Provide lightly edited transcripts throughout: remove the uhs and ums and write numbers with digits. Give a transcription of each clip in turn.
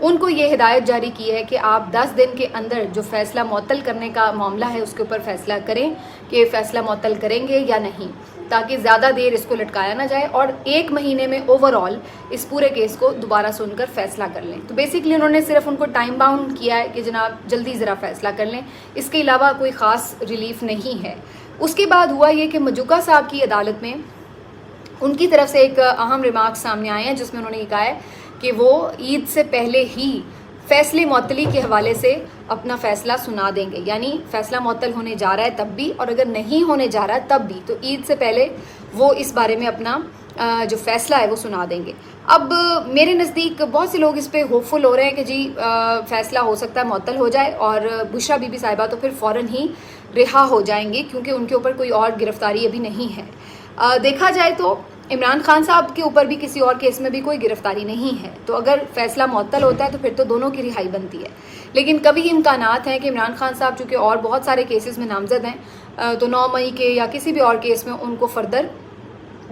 ان کو یہ ہدایت جاری کی ہے کہ آپ 10 دن کے اندر جو فیصلہ معطل کرنے کا معاملہ ہے اس کے اوپر فیصلہ کریں کہ فیصلہ معطل کریں گے یا نہیں، تاکہ زیادہ دیر اس کو لٹکایا نہ جائے، اور 1 مہینے میں اوور آل اس پورے کیس کو دوبارہ سن کر فیصلہ کر لیں۔ تو بیسکلی انہوں نے صرف ان کو ٹائم باؤنڈ کیا ہے کہ جناب جلدی ذرا فیصلہ کر لیں، اس کے علاوہ کوئی خاص ریلیف نہیں ہے۔ اس کے بعد ہوا یہ کہ مجوکا صاحب کی عدالت میں ان کی طرف سے ایک اہم ریمارکس سامنے آئے ہیں، جس میں انہوں نے یہ کہا ہے کہ وہ عید سے پہلے ہی فیصلے معطلی کے حوالے سے اپنا فیصلہ سنا دیں گے، یعنی فیصلہ معطل ہونے جا رہا ہے تب بھی، اور اگر نہیں ہونے جا رہا ہے تب بھی، تو عید سے پہلے وہ اس بارے میں اپنا جو فیصلہ ہے وہ سنا دیں گے۔ اب میرے نزدیک بہت سے لوگ اس پہ ہوپ فل ہو رہے ہیں کہ جی فیصلہ ہو سکتا ہے معطل ہو جائے اور بشرا بی بی صاحبہ تو پھر فوراً ہی رہا ہو جائیں گے، کیونکہ ان کے اوپر کوئی اور گرفتاری ابھی نہیں ہے۔ دیکھا جائے تو عمران خان صاحب کے اوپر بھی کسی اور کیس میں بھی کوئی گرفتاری نہیں ہے، تو اگر فیصلہ معطل ہوتا ہے تو پھر تو دونوں کی رہائی بنتی ہے، لیکن کبھی امکانات ہیں کہ عمران خان صاحب چونکہ اور بہت سارے کیسز میں نامزد ہیں، تو 9 مئی کے یا کسی بھی اور کیس میں ان کو فردر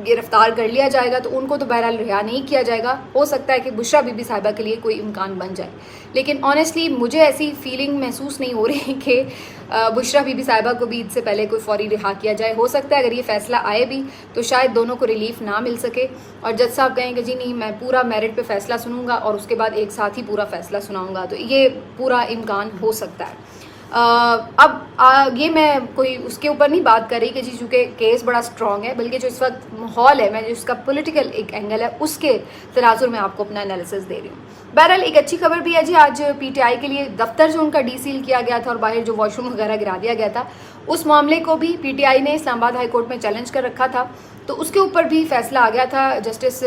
گرفتار کر لیا جائے گا، تو ان کو تو بہرحال رہا نہیں کیا جائے گا۔ ہو سکتا ہے کہ بشرا بی بی صاحبہ کے لیے کوئی امکان بن جائے، لیکن آنیسٹلی مجھے ایسی فیلنگ محسوس نہیں ہو رہی کہ بشرا بی بی صاحبہ کو بھی عید سے پہلے کوئی فوری رہا کیا جائے۔ ہو سکتا ہے اگر یہ فیصلہ آئے بھی تو شاید دونوں کو ریلیف نہ مل سکے، اور جج صاحب کہیں کہ جی نہیں میں پورا میرٹ پہ فیصلہ سنوں گا اور اس کے بعد ایک ساتھ ہی پورا فیصلہ سناؤں گا، تو یہ پورا امکان ہو سکتا ہے۔ اب یہ میں کوئی اس کے اوپر نہیں بات کر رہی کہ جی چونکہ کیس بڑا اسٹرانگ ہے، بلکہ جو اس وقت ماحول ہے، میں جو اس کا پولیٹیکل ایک اینگل ہے اس کے تناظر میں آپ کو اپنا انالیسس دے رہی ہوں۔ بہرحال ایک اچھی خبر بھی ہے جی، آج پی ٹی آئی کے لیے دفتر جو ان کا ڈی سیل کیا گیا تھا اور باہر جو واش روم وغیرہ گرا دیا گیا تھا، اس معاملے کو بھی پی ٹی آئی نے اسلام آباد ہائی کورٹ میں چیلنج کر رکھا تھا، تو اس کے اوپر بھی فیصلہ آ گیا تھا۔ جسٹس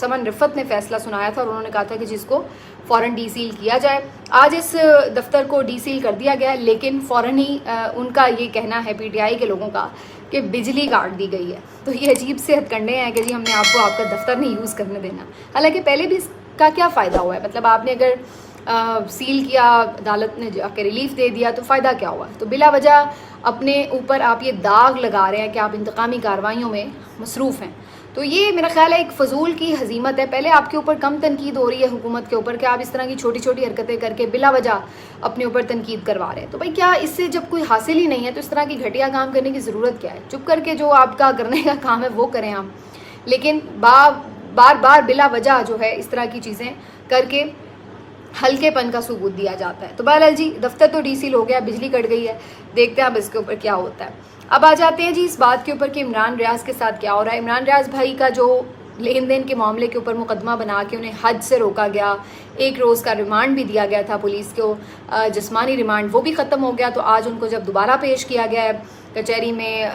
سمن رفت نے فیصلہ سنایا تھا اور انہوں نے کہا تھا کہ جس کو فوراً ڈی سیل کیا جائے۔ آج اس دفتر کو ڈی سیل کر دیا گیا، لیکن فوراً ہی ان کا یہ کہنا ہے پی ٹی آئی کے لوگوں کا کہ بجلی کاٹ دی گئی ہے، تو یہ عجیب سے ہتھ کنڈے ہیں کہ جی ہم نے آپ کو آپ کا دفتر نہیں یوز کرنے دینا، حالانکہ پہلے بھی اس کا کیا فائدہ ہوا ہے؟ مطلب آپ نے اگر سیل کیا، عدالت نے جا کے ریلیف دے دیا تو فائدہ کیا ہوا؟ تو بلا وجہ اپنے اوپر آپ یہ داغ لگا رہے ہیں کہ آپ انتقامی کارروائیوں میں مصروف ہیں، تو یہ میرا خیال ہے ایک فضول کی ہزیمت ہے۔ پہلے آپ کے اوپر کم تنقید ہو رہی ہے حکومت کے اوپر کہ آپ اس طرح کی چھوٹی چھوٹی حرکتیں کر کے بلا وجہ اپنے اوپر تنقید کروا رہے ہیں، تو بھائی کیا اس سے جب کوئی حاصل ہی نہیں ہے تو اس طرح کی گھٹیا کام کرنے کی ضرورت کیا ہے؟ چپ کر کے جو آپ کا کرنے کا کام ہے وہ کریں آپ، لیکن بار بار بلا وجہ جو ہے اس طرح کی چیزیں کر کے ہلکے پن کا ثبوت دیا جاتا ہے۔ تو بہرحال جی دفتر تو ڈی سیل ہو گیا، بجلی کٹ گئی ہے، دیکھتے ہیں اب اس کے اوپر کیا ہوتا ہے۔ اب آ جاتے ہیں جی اس بات کے اوپر کہ عمران ریاض کے ساتھ کیا ہو رہا ہے۔ عمران ریاض بھائی کا جو لین دین کے معاملے کے اوپر مقدمہ بنا کے انہیں حج سے روکا گیا، 1 روز کا ریمانڈ بھی دیا گیا تھا پولیس کو، جسمانی ریمانڈ، وہ بھی ختم ہو گیا، تو آج ان کو جب دوبارہ پیش کیا گیا ہے کچہری میں،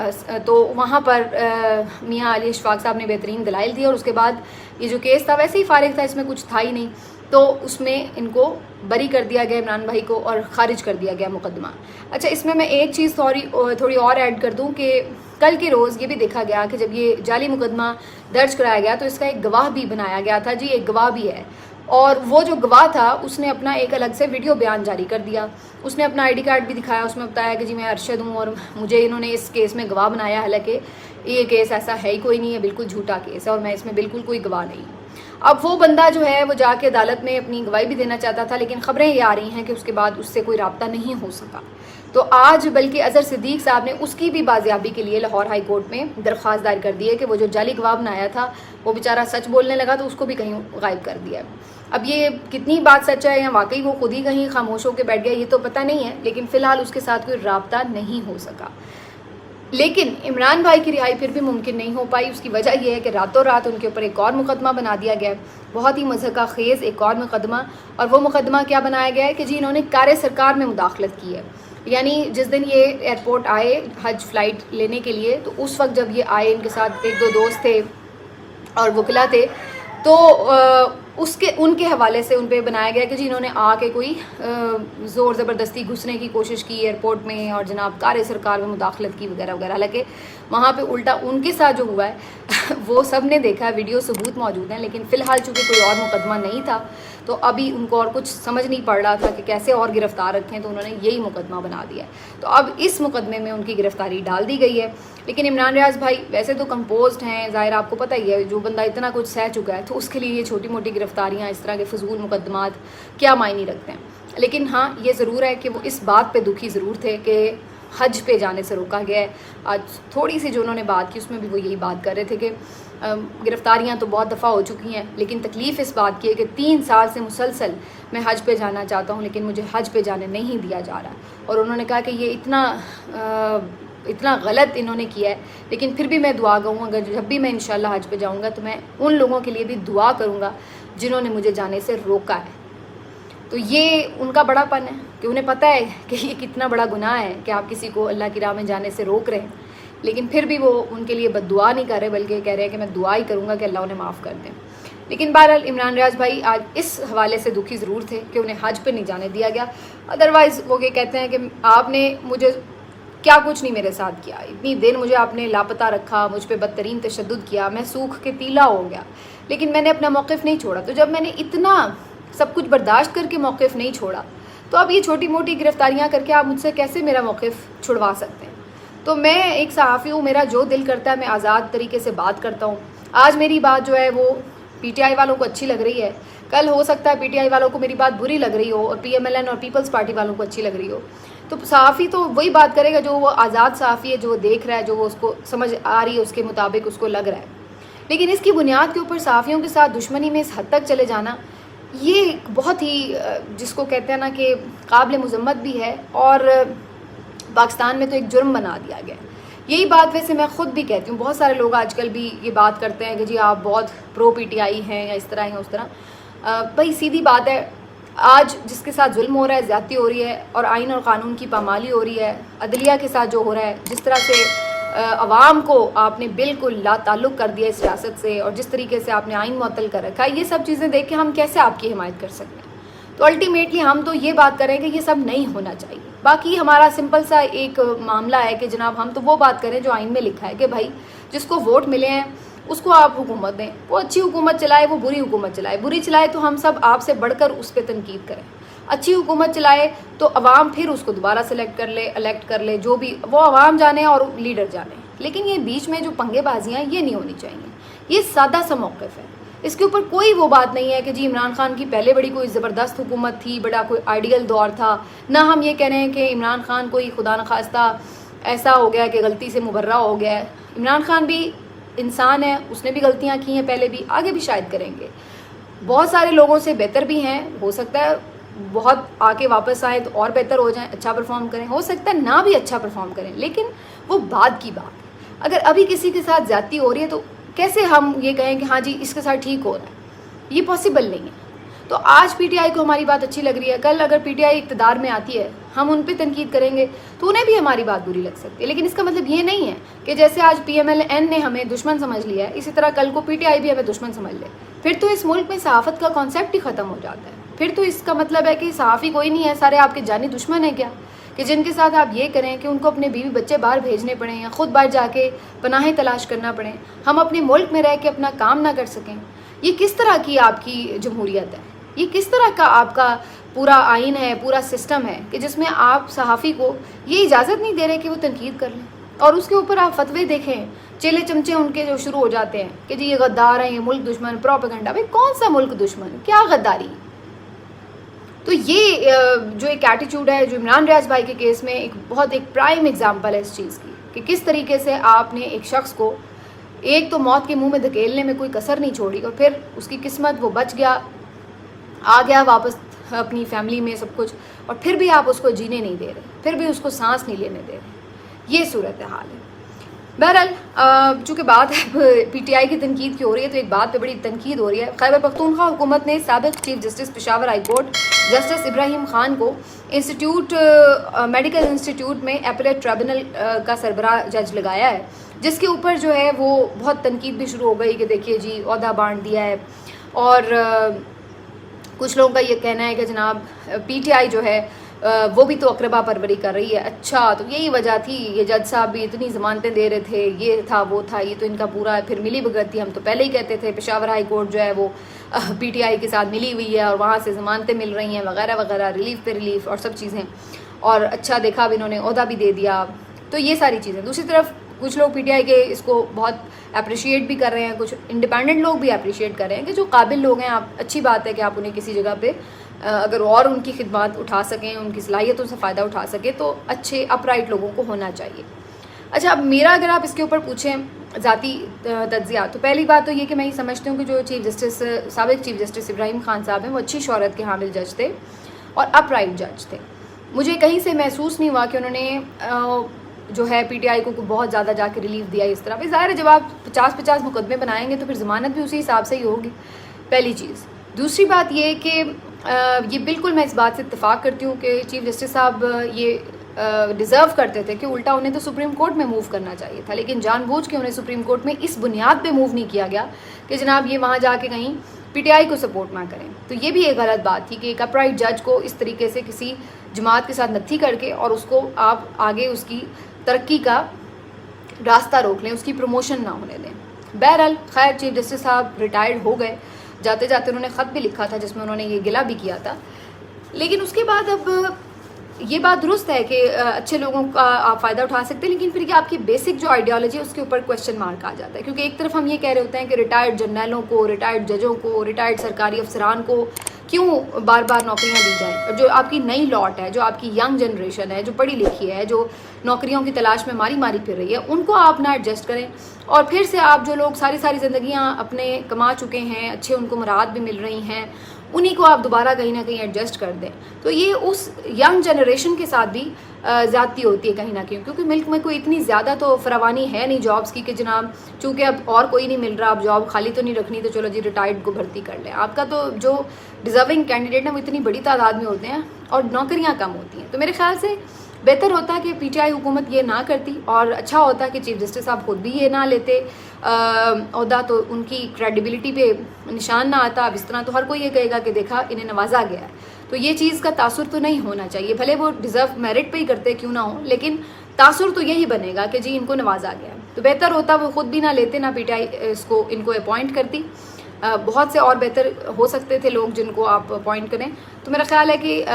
تو وہاں پر میاں علی اشفاق صاحب نے بہترین دلائل دی، اور اس کے بعد یہ جو کیس تھا ویسے ہی فارغ تھا، اس میں کچھ تھا ہی نہیں، تو اس میں ان کو بری کر دیا گیا عمران بھائی کو اور خارج کر دیا گیا مقدمہ۔ اچھا اس میں ایک چیز تھوڑی اور ایڈ کر دوں کہ کل کے روز یہ بھی دیکھا گیا کہ جب یہ جعلی مقدمہ درج کرایا گیا تو اس کا ایک گواہ بھی بنایا گیا تھا، جی ایک گواہ بھی ہے، اور وہ جو گواہ تھا اس نے اپنا ایک الگ سے ویڈیو بیان جاری کر دیا، اس نے اپنا ID کارڈ بھی دکھایا، اس میں بتایا کہ جی میں ارشد ہوں اور مجھے انہوں نے اس کیس میں گواہ بنایا، حالانکہ یہ کیس ایسا ہے ہی کوئی نہیں ہے، بالکل جھوٹا کیس ہے اور میں اس میں بالکل کوئی گواہ نہیں ہوں۔ اب وہ بندہ جو ہے وہ جا کے عدالت میں اپنی گواہی بھی دینا چاہتا تھا، لیکن خبریں یہ آ رہی ہیں کہ اس کے بعد اس سے کوئی رابطہ نہیں ہو سکا، تو آج بلکہ اظہر صدیق صاحب نے اس کی بھی بازیابی کے لیے لاہور ہائی کورٹ میں درخواست دائر کر دی ہے کہ وہ جو جعلی گواہ بنایا تھا وہ بیچارہ سچ بولنے لگا تو اس کو بھی کہیں غائب کر دیا ہے۔ اب یہ کتنی بات سچ ہے یا واقعی وہ خود ہی کہیں خاموش ہو کے بیٹھ گیا یہ تو پتہ نہیں ہے، لیکن فی الحال اس کے ساتھ کوئی رابطہ نہیں ہو سکا۔ لیکن عمران بھائی کی رہائی پھر بھی ممکن نہیں ہو پائی، اس کی وجہ یہ ہے کہ راتوں رات ان کے اوپر ایک اور مقدمہ بنا دیا گیا ہے، بہت ہی مضحکہ خیز ایک اور مقدمہ، اور وہ مقدمہ کیا بنایا گیا ہے کہ جی انہوں نے کار سرکار میں مداخلت کی ہے، یعنی جس دن یہ ایئرپورٹ آئے حج فلائٹ لینے کے لیے، تو اس وقت جب یہ آئے ان کے ساتھ 1-2 دوست تھے اور وکلا تھے، تو ان کے حوالے سے ان پہ بنایا گیا کہ جی انہوں نے آ کے کوئی زور زبردستی گھسنے کی کوشش کی ایئرپورٹ میں اور جناب کار سرکار میں مداخلت کی وغیرہ وغیرہ، حالانکہ وہاں پہ الٹا ان کے ساتھ جو ہوا ہے وہ سب نے دیکھا ہے، ویڈیو ثبوت موجود ہیں، لیکن فی الحال چونکہ کوئی اور مقدمہ نہیں تھا تو ابھی ان کو اور کچھ سمجھ نہیں پڑ رہا تھا کہ کیسے اور گرفتار رکھیں، تو انہوں نے یہی مقدمہ بنا دیا ہے. تو اب اس مقدمے میں ان کی گرفتاری ڈال دی گئی ہے. لیکن عمران ریاض بھائی ویسے تو کمپوزڈ ہیں، ظاہر آپ کو پتہ ہی ہے جو بندہ اتنا کچھ سہ چکا ہے تو اس کے لیے یہ چھوٹی موٹی گرفتاریاں، اس طرح کے فضول مقدمات کیا معنی رکھتے ہیں. لیکن ہاں یہ ضرور ہے کہ وہ اس بات پہ دکھی ضرور تھے کہ حج پہ جانے سے روکا گیا ہے. آج تھوڑی سی جو انہوں نے بات کی اس میں بھی وہ یہی بات کر رہے تھے کہ گرفتاریاں تو بہت دفعہ ہو چکی ہیں، لیکن تکلیف اس بات کی ہے کہ 3 سال سے مسلسل میں حج پہ جانا چاہتا ہوں لیکن مجھے حج پہ جانے نہیں دیا جا رہا. اور انہوں نے کہا کہ یہ اتنا غلط انہوں نے کیا ہے، لیکن پھر بھی میں دعا گا ہوں، اگر جب بھی میں انشاءاللہ حج پہ جاؤں گا تو میں ان لوگوں کے لیے بھی دعا کروں گا جنہوں نے مجھے جانے سے روکا ہے. تو یہ ان کا بڑا پن ہے کہ انہیں پتہ ہے کہ یہ کتنا بڑا گناہ ہے کہ آپ کسی کو اللہ کی راہ میں جانے سے روک رہے ہیں، لیکن پھر بھی وہ ان کے لیے بد دعا نہیں کر رہے بلکہ کہہ رہے ہیں کہ میں دعا ہی کروں گا کہ اللہ انہیں معاف کر دیں. لیکن بہرحال عمران ریاض بھائی آج اس حوالے سے دکھی ضرور تھے کہ انہیں حج پہ نہیں جانے دیا گیا. ادروائز وہ یہ کہتے ہیں کہ آپ نے مجھے کیا کچھ نہیں میرے ساتھ کیا، اتنی دیر مجھے آپ نے لاپتہ رکھا، مجھ پہ بدترین تشدد کیا، میں سوکھ کے تیلا ہو گیا، لیکن میں نے اپنا موقف نہیں چھوڑا. تو جب میں نے اتنا سب کچھ برداشت کر کے موقف نہیں چھوڑا تو اب یہ چھوٹی موٹی گرفتاریاں کر کے آپ مجھ سے کیسے میرا موقف چھڑوا سکتے ہیں. تو میں ایک صحافی ہوں، میرا جو دل کرتا ہے میں آزاد طریقے سے بات کرتا ہوں. آج میری بات جو ہے وہ پی ٹی آئی والوں کو اچھی لگ رہی ہے، کل ہو سکتا ہے پی ٹی آئی والوں کو میری بات بری لگ رہی ہو اور پی ایم ایل این اور پیپلز پارٹی والوں کو اچھی لگ رہی ہو. تو صحافی تو وہی بات کرے گا جو وہ آزاد صحافی ہے، جو وہ دیکھ رہا ہے، جو وہ اس کو سمجھ آ رہی ہے، اس کے مطابق اس کو لگ رہا ہے. لیکن اس کی بنیاد کے اوپر صحافیوں کے ساتھ دشمنی میں اس حد تک چلے جانا یہ بہت ہی جس کو کہتے ہیں نا کہ قابل مذمت بھی ہے، اور پاکستان میں تو ایک جرم بنا دیا گیا ہے. یہی بات ویسے میں خود بھی کہتی ہوں، بہت سارے لوگ آج کل بھی یہ بات کرتے ہیں کہ جی آپ بہت پرو پی ٹی آئی ہیں یا اس طرح ہیں اس طرح. بھائی سیدھی بات ہے، آج جس کے ساتھ ظلم ہو رہا ہے، زیادتی ہو رہی ہے اور آئین اور قانون کی پامالی ہو رہی ہے، عدلیہ کے ساتھ جو ہو رہا ہے، جس طرح سے عوام کو آپ نے بالکل لا تعلق کر دیا اس ریاست سے، اور جس طریقے سے آپ نے آئین معطل کر رکھا ہے، یہ سب چیزیں دیکھ کے ہم کیسے آپ کی حمایت کر سکتے ہیں. تو الٹیمیٹلی ہم تو یہ بات کریں کہ یہ سب نہیں ہونا چاہیے. باقی ہمارا سمپل سا ایک معاملہ ہے کہ جناب ہم تو وہ بات کریں جو آئین میں لکھا ہے کہ بھائی جس کو ووٹ ملے ہیں اس کو آپ حکومت دیں، وہ اچھی حکومت چلائے، وہ بری حکومت چلائے، بری چلائے تو ہم سب آپ سے بڑھ کر اس پہ تنقید کریں. اچھی حکومت چلائے تو عوام پھر اس کو دوبارہ الیکٹ کر لے، جو بھی وہ عوام جانے اور لیڈر جانے. لیکن یہ بیچ میں جو پنگے بازیاں ہیں یہ نہیں ہونی چاہیے. یہ سادہ سا موقف ہے، اس کے اوپر کوئی وہ بات نہیں ہے کہ جی عمران خان کی پہلے بڑی کوئی زبردست حکومت تھی، بڑا کوئی آئیڈیل دور تھا. نہ ہم یہ کہہ رہے ہیں کہ عمران خان کوئی خدا نخواستہ ایسا ہو گیا کہ غلطی سے مبرہ ہو گیا ہے. عمران خان بھی انسان ہے، اس نے بھی غلطیاں کی ہیں پہلے بھی، آگے بھی شاید کریں گے. بہت سارے لوگوں سے بہتر بھی ہیں، ہو سکتا ہے بہت آ کے واپس آئیں تو اور بہتر ہو جائیں، اچھا پرفارم کریں، ہو سکتا ہے نہ بھی اچھا پرفارم کریں، لیکن وہ بعد کی بات ہے. اگر ابھی کسی کے ساتھ زیادتی ہو رہی ہے تو کیسے ہم یہ کہیں کہ ہاں جی اس کے ساتھ ٹھیک ہو رہا ہے؟ یہ پاسبل نہیں ہے. تو آج پی ٹی آئی کو ہماری بات اچھی لگ رہی ہے، کل اگر پی ٹی آئی اقتدار میں آتی ہے ہم ان پہ تنقید کریں گے تو انہیں بھی ہماری بات بری لگ سکتی ہے. لیکن اس کا مطلب یہ نہیں ہے کہ جیسے آج پی ایم ایل این نے ہمیں دشمن سمجھ لیا ہے اسی طرح کل کو پی ٹی آئی بھی ہمیں دشمن سمجھ لے. پھر تو اس ملک میں صحافت کا کانسیپٹ ہی ختم ہو جاتا ہے. پھر تو اس کا مطلب ہے کہ صحافی کوئی نہیں ہے، سارے آپ کے جانی دشمن ہیں کیا، کہ جن کے ساتھ آپ یہ کریں کہ ان کو اپنے بیوی بچے باہر بھیجنے پڑیں یا خود باہر جا کے پناہیں تلاش کرنا پڑیں، ہم اپنے ملک میں رہ کے اپنا کام نہ کر سکیں. یہ کس طرح کی آپ کی جمہوریت ہے؟ یہ کس طرح کا آپ کا پورا آئین ہے، پورا سسٹم ہے کہ جس میں آپ صحافی کو یہ اجازت نہیں دے رہے کہ وہ تنقید کر لیں؟ اور اس کے اوپر آپ فتوے دیکھیں، چیلے چمچے ان کے جو شروع ہو جاتے ہیں کہ جی یہ غدار ہیں، یہ ملک دشمن، پروپیگنڈا. بھائی کون سا ملک دشمن، کیا غداری؟ تو یہ جو ایک ایٹیٹیوڈ ہے جو عمران ریاض بھائی کے کیس میں ایک پرائم ایگزامپل ہے اس چیز کی کہ کس طریقے سے آپ نے ایک شخص کو ایک تو موت کے منہ میں دھکیلنے میں کوئی کسر نہیں چھوڑی، اور پھر اس کی قسمت وہ بچ گیا، آ گیا واپس اپنی فیملی میں سب کچھ، اور پھر بھی آپ اس کو جینے نہیں دے رہے، پھر بھی اس کو سانس نہیں لینے دے رہے. یہ صورتحال ہے. بہرحال چونکہ بات پی ٹی آئی کی تنقید کی ہو رہی ہے تو ایک بات پہ بڑی تنقید ہو رہی ہے. خیبر پختونخوا حکومت نے سابق chief justice Peshawar high court justice Ibrahim Khan کو میڈیکل انسٹیٹیوٹ میں اپیلیٹ ٹریبونل کا سربراہ جج لگایا ہے، جس کے اوپر جو ہے وہ بہت تنقید بھی شروع ہو گئی کہ دیکھیے جی عہدہ بانٹ دیا ہے. اور کچھ لوگوں کا یہ کہنا ہے کہ جناب پی ٹی آئی جو ہے وہ بھی تو اقربا پروری کر رہی ہے. اچھا تو یہی وجہ تھی, یہ جج صاحب بھی اتنی ضمانتیں دے رہے تھے, یہ تھا وہ تھا, یہ تو ان کا پورا ہے. پھر ملی بھگت تھی, ہم تو پہلے ہی کہتے تھے پشاور ہائی کورٹ جو ہے وہ پی ٹی آئی کے ساتھ ملی ہوئی ہے اور وہاں سے ضمانتیں مل رہی ہیں وغیرہ وغیرہ, ریلیف پہ ریلیف اور سب چیزیں. اور اچھا دیکھا اب انہوں نے عہدہ بھی دے دیا. تو یہ ساری چیزیں. دوسری طرف کچھ لوگ پی ٹی آئی کے اس کو بہت اپریشیٹ بھی کر رہے ہیں, کچھ انڈیپینڈنٹ لوگ بھی اپریشیٹ کر رہے ہیں کہ جو قابل لوگ ہیں, آپ اچھی بات ہے کہ آپ انہیں کسی جگہ پہ اگر اور ان کی خدمات اٹھا سکیں, ان کی صلاحیتوں سے فائدہ اٹھا سکیں, تو اچھے اپ رائٹ لوگوں کو ہونا چاہیے. اچھا اب میرا اگر آپ اس کے اوپر پوچھیں ذاتی تجزیات, تو پہلی بات تو یہ کہ میں یہ سمجھتی ہوں کہ جو چیف جسٹس سابق چیف جسٹس ابراہیم خان صاحب ہیں وہ اچھی شہرت کے حامل جج تھے اور اپ رائٹ جج تھے. مجھے کہیں سے محسوس نہیں ہوا کہ انہوں نے جو ہے پی ٹی آئی کو بہت زیادہ جا کے ریلیف دیا اس طرح. پہ ظاہر ہے جب آپ 50 مقدمے بنائیں گے تو پھر ضمانت بھی اسی حساب سے ہی ہوگی, پہلی چیز. دوسری بات یہ کہ یہ بالکل میں اس بات سے اتفاق کرتی ہوں کہ چیف جسٹس صاحب یہ ڈیزرو کرتے تھے کہ الٹا انہیں تو سپریم کورٹ میں موو کرنا چاہیے تھا, لیکن جان بوجھ کے انہیں سپریم کورٹ میں اس بنیاد پہ موو نہیں کیا گیا کہ جناب یہ وہاں جا کے کہیں پی ٹی آئی کو سپورٹ نہ کریں. تو یہ بھی ایک غلط بات تھی کہ ایک اپ رائٹ جج کو اس طریقے سے کسی جماعت کے ساتھ نتھی کر کے اور اس کو آپ آگے اس کی ترقی کا راستہ روک لیں, اس کی پروموشن نہ ہونے دیں. بہرحال خیر چیف جسٹس صاحب ریٹائرڈ ہو گئے, جاتے جاتے انہوں نے خط بھی لکھا تھا جس میں انہوں نے یہ گلہ بھی کیا تھا. لیکن اس کے بعد اب یہ بات درست ہے کہ اچھے لوگوں کا آپ فائدہ اٹھا سکتے ہیں, لیکن پھر یہ آپ کی بیسک جو آئیڈیالوجی ہے اس کے اوپر کویشچن مارک آ جاتا ہے. کیونکہ ایک طرف ہم یہ کہہ رہے ہوتے ہیں کہ ریٹائرڈ جرنیلوں کو, ریٹائرڈ ججوں کو, ریٹائرڈ سرکاری افسران کو کیوں بار بار نوکریاں دی جائیں, اور جو آپ کی نئی لاٹ ہے, جو آپ کی ینگ جنریشن ہے, جو پڑھی لکھی ہے, جو نوکریوں کی تلاش میں ماری پھر رہی ہے, ان کو آپ نہ ایڈجسٹ کریں. اور پھر سے آپ جو لوگ ساری زندگیاں اپنے کما چکے ہیں, اچھے ان کو مراد بھی مل رہی ہیں, انہی کو آپ دوبارہ کہیں نہ کہیں ایڈجسٹ کر دیں. تو یہ اس ینگ جنریشن کے ساتھ بھی زیادتی ہوتی ہے کہیں نہ کہیں, کیونکہ ملک میں کوئی اتنی زیادہ تو فراوانی ہے نہیں جابس کی کہ جناب چونکہ اب اور کوئی نہیں مل رہا, اب جاب خالی تو نہیں رکھنی, تو چلو جی ریٹائرڈ کو بھرتی کر لیں. آپ کا تو جو ڈیزرونگ کینڈیڈیٹ ہیں وہ اتنی بڑی تعداد میں ہوتے ہیں اور نوکریاں کم ہوتی ہیں. تو میرے خیال سے بہتر ہوتا کہ پی ٹی آئی حکومت یہ نہ کرتی, اور اچھا ہوتا کہ چیف جسٹس صاحب خود بھی یہ نہ لیتے عہدہ, تو ان کی کریڈیبلٹی پہ نشان نہ آتا. اب اس طرح تو ہر کوئی یہ کہے گا کہ دیکھا انہیں نوازا گیا ہے, تو یہ چیز کا تاثر تو نہیں ہونا چاہیے. بھلے وہ ڈیزرو میرٹ پہ ہی کرتے کیوں نہ ہو, لیکن تاثر تو یہی بنے گا کہ جی ان کو نوازا گیا ہے. تو بہتر ہوتا وہ خود بھی نہ لیتے, نہ پی ٹی آئی ان کو اپوائنٹ کرتی. بہت سے اور بہتر ہو سکتے تھے لوگ جن کو آپ اپوائنٹ کریں. تو میرا خیال ہے کہ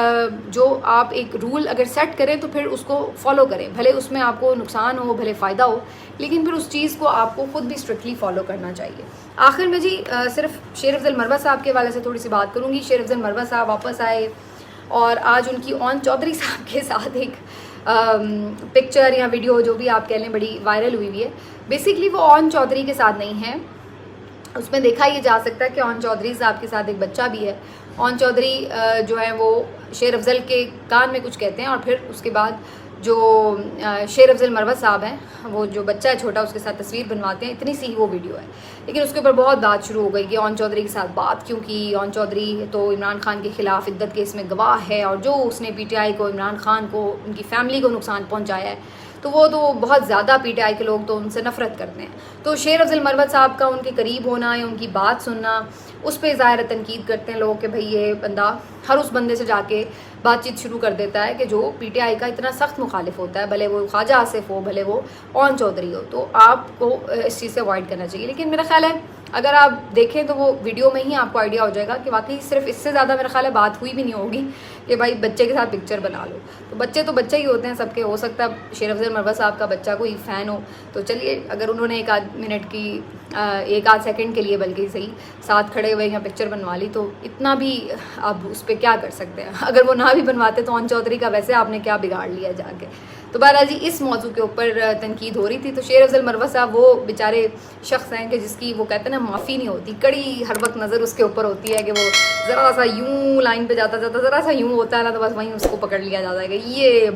جو آپ ایک رول اگر سیٹ کریں تو پھر اس کو فالو کریں, بھلے اس میں آپ کو نقصان ہو, بھلے فائدہ ہو, لیکن پھر اس چیز کو آپ کو خود بھی اسٹرکٹلی فالو کرنا چاہیے. آخر میں جی صرف شیر افضل مروہ صاحب کے حوالے سے تھوڑی سی بات کروں گی. شیر افضل مروہ صاحب واپس آئے اور آج ان کی اون چودھری صاحب کے ساتھ ایک پکچر یا ویڈیو جو بھی آپ کہہ لیں بڑی وائرل ہوئی ہے. بیسکلی وہ اون چودھری کے ساتھ نہیں ہے, اس میں دیکھا یہ جا سکتا ہے کہ اون چودھری صاحب کے ساتھ ایک بچہ بھی ہے. اون چودھری جو ہے وہ شیر افضل کے کان میں کچھ کہتے ہیں, اور پھر اس کے بعد جو شیر افضل مروہ صاحب ہیں وہ جو بچہ ہے چھوٹا اس کے ساتھ تصویر بنواتے ہیں. اتنی سی ہی وہ ویڈیو ہے, لیکن اس کے اوپر بہت بات شروع ہو گئی کہ اون چودھری کے ساتھ بات کیوں کی. اون چودھری تو عمران خان کے خلاف عدت کیس میں گواہ ہے, اور جو اس نے پی ٹی آئی کو, عمران خان کو, ان کی فیملی کو نقصان پہنچایا ہے, تو وہ تو بہت زیادہ پی ٹی آئی کے لوگ تو ان سے نفرت کرتے ہیں. تو شیر افضل مروہ صاحب کا ان کے قریب ہونا یا ان کی بات سننا, اس پہ ظاہر تنقید کرتے ہیں لوگ کہ بھئی یہ بندہ ہر اس بندے سے جا کے بات چیت شروع کر دیتا ہے کہ جو پی ٹی آئی کا اتنا سخت مخالف ہوتا ہے, بھلے وہ خواجہ آصف ہو, بھلے وہ اون چودھری ہو. تو آپ کو اس چیز سے اوائڈ کرنا چاہیے. لیکن میرا خیال ہے اگر آپ دیکھیں تو وہ ویڈیو میں ہی آپ کو آئیڈیا ہو جائے گا کہ واقعی صرف اس سے زیادہ میرا خیال ہے بات ہوئی بھی نہیں ہوگی کہ بھائی بچے کے ساتھ پکچر بنا لو. تو بچے ہی ہوتے ہیں سب کے, ہو سکتا ہے شیر افضل مروہ صاحب کا بچہ کوئی فین ہو, تو چلیے اگر انہوں نے ایک آدھ منٹ کی ایک آدھ سیکنڈ کے لیے بلکہ صحیح ساتھ کھڑے ہوئے یا پکچر بنوا لی, تو اتنا بھی اب اس پہ کیا کر سکتے ہیں. اگر وہ نہ بھی بنواتے تو اون چودھری کا ویسے آپ نے کیا بگاڑ لیا جا کے. تو بہرحال جی اس موضوع کے اوپر تنقید ہو رہی تھی. تو شیر افضل مروہ صاحب وہ بیچارے شخص ہیں کہ جس کی وہ کہتے ہیں نا معافی نہیں ہوتی, کڑی ہر وقت نظر اس کے اوپر ہوتی ہے کہ وہ ذرا سا یوں لائن پہ جاتا ذرا سا یوں ہوتا ہے نا, تو بس وہیں اس کو پکڑ لیا جاتا ہے کہ یہ